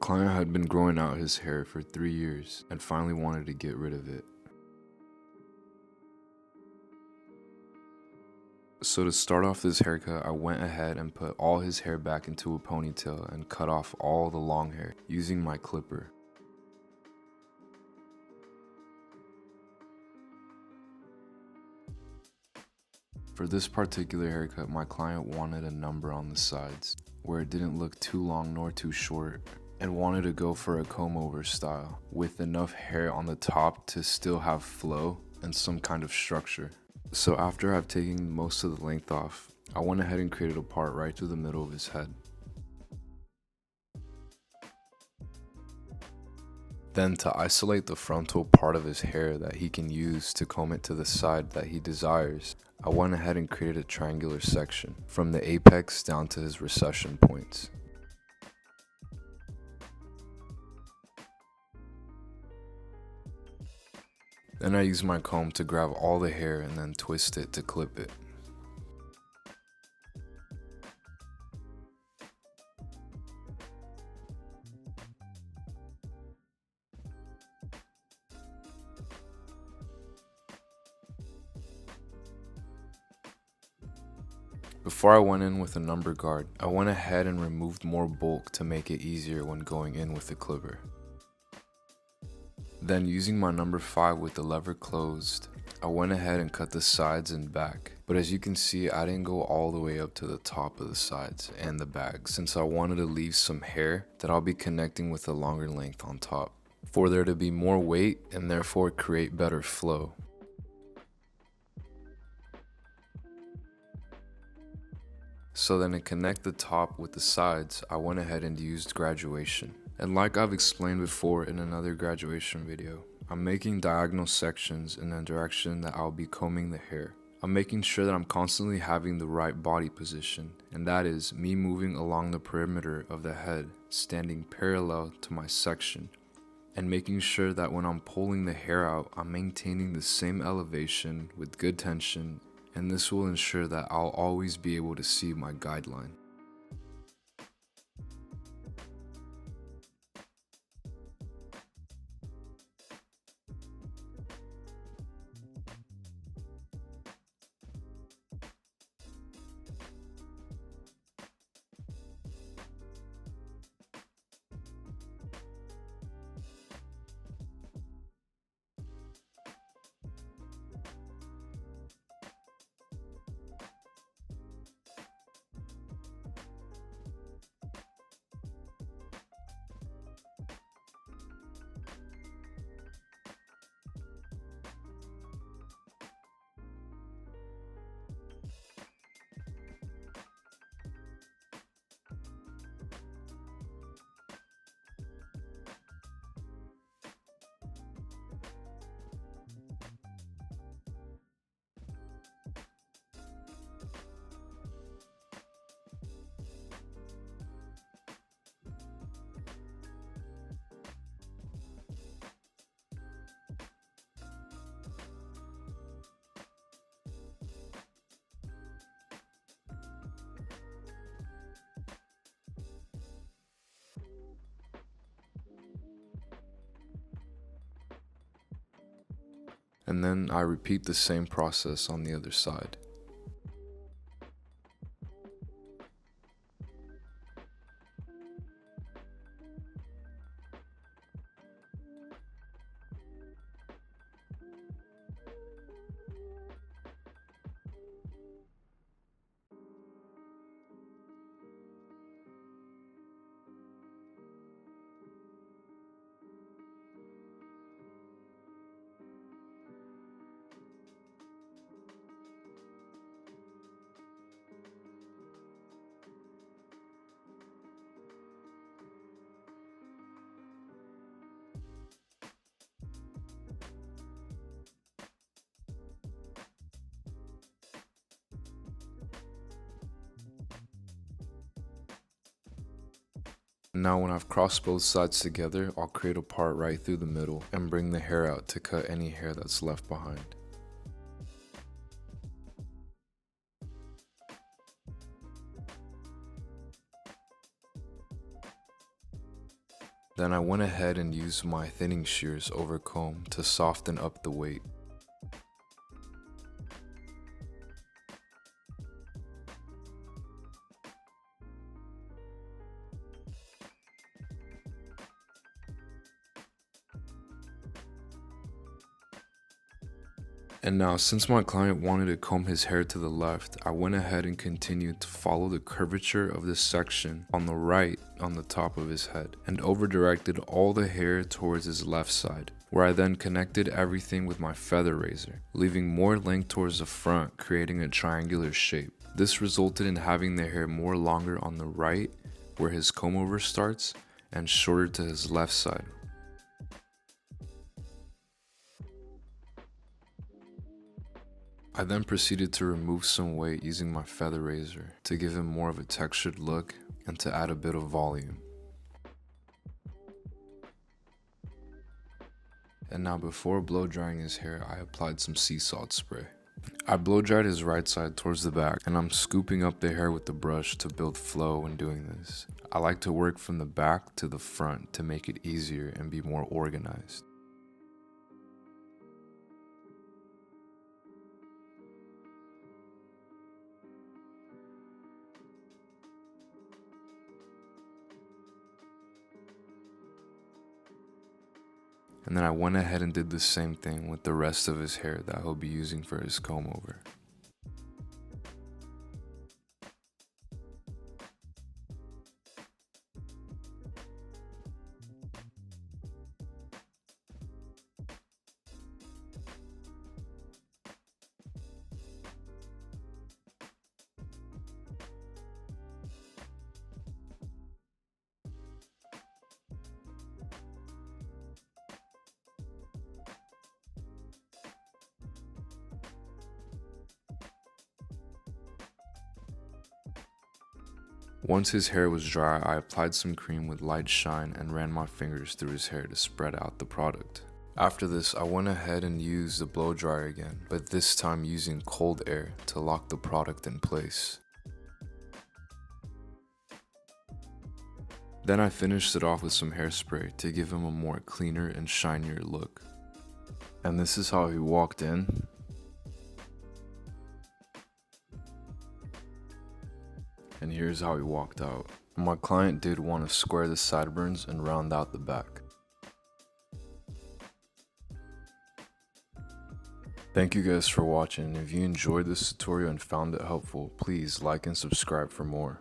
client had been growing out his hair for 3 years and finally wanted to get rid of it. So to start off this haircut, I went ahead and put all his hair back into a ponytail and cut off all the long hair using my clipper. For this particular haircut, my client wanted a number on the sides, where it didn't look too long nor too short, and wanted to go for a comb over style, with enough hair on the top to still have flow and some kind of structure. So after I've taken most of the length off, I went ahead and created a part right through the middle of his head. Then to isolate the frontal part of his hair that he can use to comb it to the side that he desires, I went ahead and created a triangular section from the apex down to his recession points. Then I used my comb to grab all the hair and then twist it to clip it. Before I went in with a number guard, I went ahead and removed more bulk to make it easier when going in with the clipper. Then using my number 5 with the lever closed, I went ahead and cut the sides and back. But as you can see, I didn't go all the way up to the top of the sides and the back, since I wanted to leave some hair that I'll be connecting with a longer length on top, for there to be more weight and therefore create better flow. So then to connect the top with the sides, I went ahead and used graduation. And like I've explained before in another graduation video, I'm making diagonal sections in the direction that I'll be combing the hair. I'm making sure that I'm constantly having the right body position, and that is me moving along the perimeter of the head, standing parallel to my section, and making sure that when I'm pulling the hair out, I'm maintaining the same elevation with good tension, and this will ensure that I'll always be able to see my guideline. And then I repeat the same process on the other side. Now when I've crossed both sides together, I'll create a part right through the middle and bring the hair out to cut any hair that's left behind. Then I went ahead and used my thinning shears over comb to soften up the weight. And now, since my client wanted to comb his hair to the left, I went ahead and continued to follow the curvature of this section on the right on the top of his head, and over-directed all the hair towards his left side, where I then connected everything with my feather razor, leaving more length towards the front, creating a triangular shape. This resulted in having the hair more longer on the right, where his comb over starts, and shorter to his left side. I then proceeded to remove some weight using my feather razor to give him more of a textured look and to add a bit of volume. And now, before blow drying his hair, I applied some sea salt spray. I blow dried his right side towards the back, and I'm scooping up the hair with the brush to build flow when doing this. I like to work from the back to the front to make it easier and be more organized. And then I went ahead and did the same thing with the rest of his hair that he'll be using for his comb over. Once his hair was dry, I applied some cream with light shine and ran my fingers through his hair to spread out the product. After this, I went ahead and used the blow dryer again, but this time using cold air to lock the product in place. Then I finished it off with some hairspray to give him a more cleaner and shinier look. And this is how he walked in. And here's how he walked out. My client did want to square the sideburns and round out the back. Thank you guys for watching. If you enjoyed this tutorial and found it helpful, please like and subscribe for more.